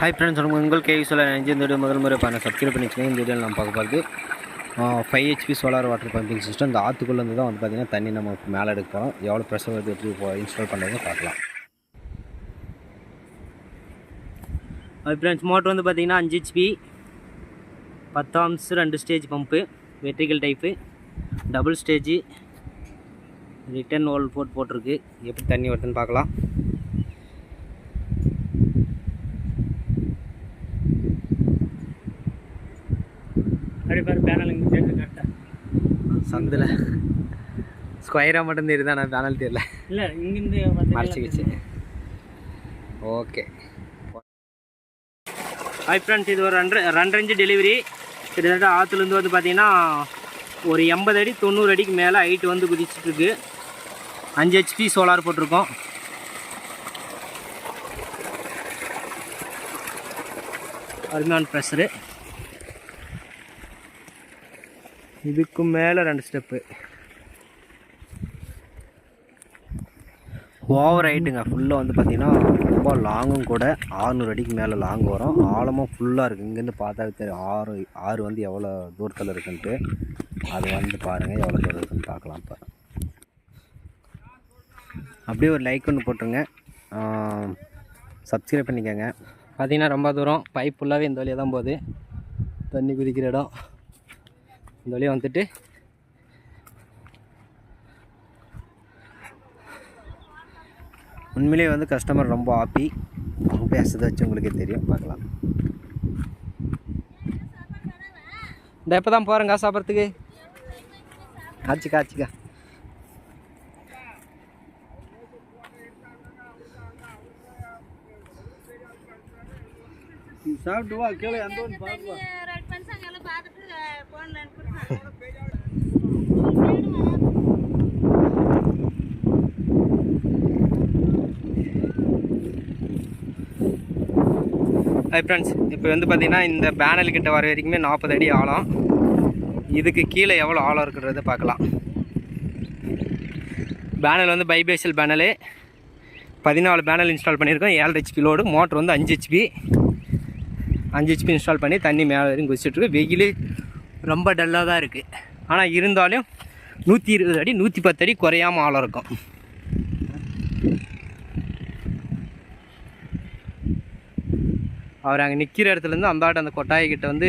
Hi friends, உங்கள் KV solar energy. இந்த video முதல் முறை சப்ஸ்கிரைப் பண்ணி வச்சுக்கோங்க. இந்த வீடியோவில் நம்ம பார்க்க போகிறது 5 HP solar water pumping system. இந்த ஆற்றுக்குள்ளேருந்து தான் வந்து பார்த்திங்கன்னா தண்ணி நம்ம மேலே எடுக்க போகிறோம். எவ்வளோ ப்ரெஷர் வந்து எப்படி இன்ஸ்டால் பண்ணுறதுன்னு பார்க்கலாம். ஹாய் ஃப்ரெண்ட்ஸ், மோட்ரு வந்து பார்த்திங்கன்னா 5 HP 10 amps 2 stage pump, vertical type, double stage, return hole போட்டிருக்கு. எப்படி தண்ணி வருதுன்னு பார்க்கலாம். சந்தில் ஸ்கொயராக மட்டும் தெரியுது, நான் பேனல் தெரியல. இல்லை, இங்கேருந்து மறைச்சிக்கிச்சு. ஓகே. ஹாய் ஃப்ரெண்ட்ஸ், இது ஒரு 2.5 இன்ச்சு டெலிவரி. கிட்டத்தட்ட ஆற்றுலேருந்து வந்து பார்த்திங்கன்னா ஒரு 80 அடி 90 அடிக்கு மேலே ஹைட்டு வந்து குதிச்சிட்ருக்கு. 5 HP சோலார் போட்டிருக்கோம். அருமையான ப்ரெஷரு. இதுக்கு மேலே 2 ஸ்டெப்பு. ஓவர் ஹைட்டுங்க. ஃபுல்லாக வந்து பார்த்திங்கன்னா ரொம்ப லாங்கும் கூட. 600 அடிக்கு மேலே லாங் வரும். ஆழமாக ஃபுல்லாக இருக்குது. இங்கேருந்து பார்த்தா தெரியும் ஆறு வந்து எவ்வளோ தூரத்தில் இருக்குன்ட்டு. அது வந்து பாருங்கள் எவ்வளோ தூரம் இருக்குன்னு பார்க்கலாம். இப்போ அப்படியே ஒரு லைக் ஒன்று போட்டுருங்க, சப்ஸ்கிரைப் பண்ணிக்கோங்க. பார்த்திங்கன்னா ரொம்ப தூரம் பைப் ஃபுல்லாகவே இந்த வழியாக தான் போகுது. தண்ணி குதிக்கிற இடம் இந்த வழியாக வந்துட்டு உண்மையிலேயே வந்து கஸ்டமர் ரொம்ப ஹாப்பி. பேசுறதை வச்சு உங்களுக்கே தெரியும். பார்க்கலாம். இந்த எப்போ தான் போகிறேங்க சாப்பிட்றதுக்கு. ஆச்சுக்கா சாப்பிட்டு வா. கீழே எந்த ஒன்று பார்ப்போம். ஹாய் ஃப்ரெண்ட்ஸ், இப்போ வந்து பார்த்திங்கன்னா இந்த பேனல் கிட்ட வர வரைக்குமே 40 அடி ஆழம். இதுக்கு கீழே எவ்வளோ ஆழம் இருக்கிறத பார்க்கலாம். பேனல் வந்து பைபேஷியல் பேனலு. 14 பேனல் இன்ஸ்டால் பண்ணியிருக்கோம். 7 HP லோடு. மோட்ரு வந்து 5 HP இன்ஸ்டால் பண்ணி தண்ணி மேலே வரைக்கும் குதிச்சிட்ருக்கு. வெயில் ரொம்ப டல்லாக தான் இருக்குது. ஆனால் இருந்தாலும் 120 அடி 110 அடி குறையாமல் ஆழம் இருக்கும். அவர் அங்கே நிற்கிற இடத்துலேருந்து அந்த கொட்டாய்கிட்ட வந்து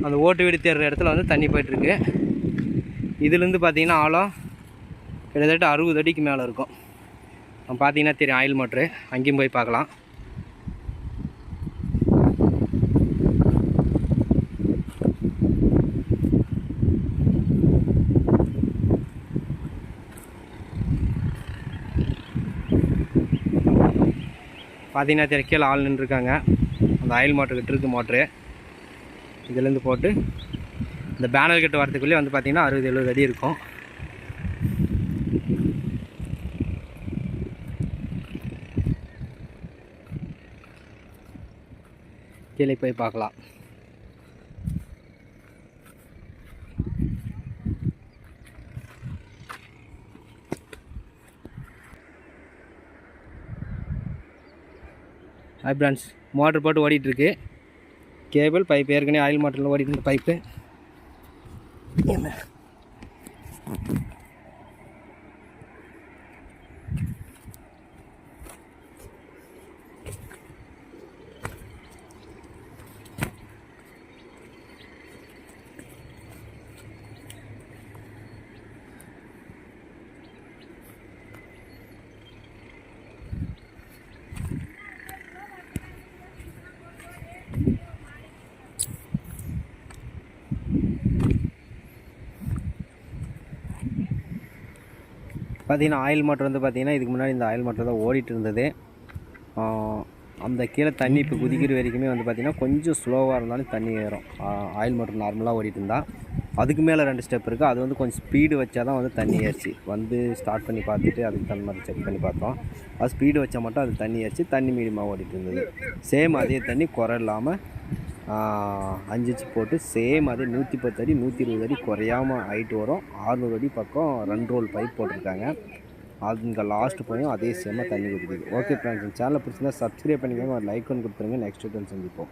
அந்த ஓட்டு வீடு தேடுற இடத்துல வந்து தண்ணி போய்ட்டுருக்கு. இதுலேருந்து பார்த்திங்கன்னா ஆழம் கிட்டத்தட்ட 60 அடிக்கு மேலே இருக்கும். பார்த்திங்கன்னா தெரியும் ஆயில் மோட்ரு. அங்கேயும் போய் பார்க்கலாம். பார்த்தீங்கன்னா கீழே ஆள் நின்றுருக்காங்க. அந்த ஆயில் மோட்ரு கிட்ட இருக்குது மோட்ரு. இதுலேருந்து போட்டு இந்த பேனல் கிட்ட வரத்துக்குள்ளே வந்து பார்த்திங்கன்னா 60-70 அடி இருக்கும். கீழே போய் பார்க்கலாம். ஹாய் ஃப்ரெண்ட்ஸ், மோட்ரு போட்டு ஓடிட்டுருக்கு. கேபிள் பைப் ஏற்கனவே ஆயில் மோட்டரில் ஓடிட்டு இருந்த பைப்பு. பார்த்திங்கன்னா ஆயில் மோட்டர் வந்து பார்த்திங்கன்னா இதுக்கு முன்னாடி இந்த ஆயில் மோட்டர் தான் ஓடிட்டு இருந்தது. அந்த கீழே தண்ணி இப்போ குதிக்கிற வரைக்குமே வந்து பார்த்திங்கன்னா கொஞ்சம் ஸ்லோவாக இருந்தாலும் தண்ணி ஏறும். ஆயில் மோட்டர் நார்மலாக ஓடிட்டு இருந்தால் அதுக்கு மேலே 2 ஸ்டெப் இருக்குது. அது வந்து கொஞ்சம் ஸ்பீடு வச்சா தான் வந்து தண்ணி ஏறிச்சு. வந்து ஸ்டார்ட் பண்ணி பார்த்துட்டு அதுக்கு தகுந்த மாதிரி செக் பண்ணி பார்த்தோம். அது ஸ்பீடு வச்சா மட்டும் அது தண்ணி ஏறிச்சு. தண்ணி மீடியமாக ஓடிட்டு இருந்தது. சேம் அதே தண்ணி குறை இல்லாமல் 5 HP போட்டு சேம் அதே 110 அடி 120 அடி குறையாமல் ஹைட்டு வரும். 600 அடி பக்கம் 2 ரோல் பைப் போட்டிருக்காங்க. அது இங்கே லாஸ்ட் போயும் அதே சேமாக தண்ணி குதிக்குது. ஓகே ஃப்ரெண்ட்ஸ், சேனலை பிடிச்சிருந்தா சப்ஸ்கிரைப் பண்ணிக்கோங்க, ஒரு லைக் ஒன்று கொடுத்துருங்க. நெக்ஸ்ட் வீடியோவில் சந்திப்போம்.